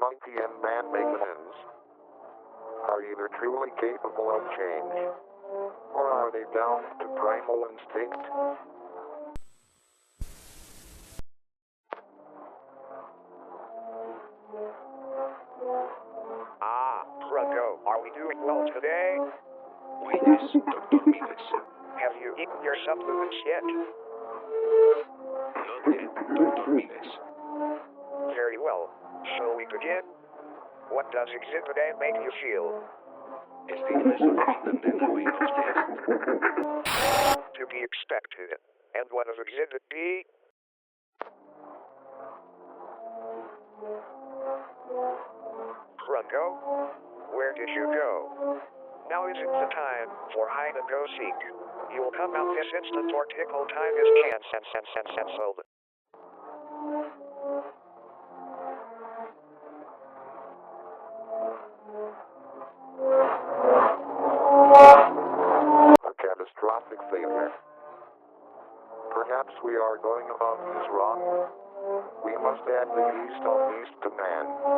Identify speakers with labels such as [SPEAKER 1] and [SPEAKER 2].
[SPEAKER 1] monkey and man make amends? Are either truly capable of change, or are they down to primal instinct?
[SPEAKER 2] Rungo, are we doing well today?
[SPEAKER 3] Why yes, Dr. Midas.
[SPEAKER 2] Have you eaten your supplements yet?
[SPEAKER 3] Not yet, Dr. Midas.
[SPEAKER 2] Very well. Shall we begin? What does Exhibit A make you feel?
[SPEAKER 3] Es the resurrection and the way of death.
[SPEAKER 2] To be expected. And what of Exhibit B? Rungo, where did you go? Now isn't the time for hide and go seek. You will come out this instant or tickle time is cancelled.
[SPEAKER 1] A catastrophic failure. Perhaps we are going about this wrong. We must add the yeast of man.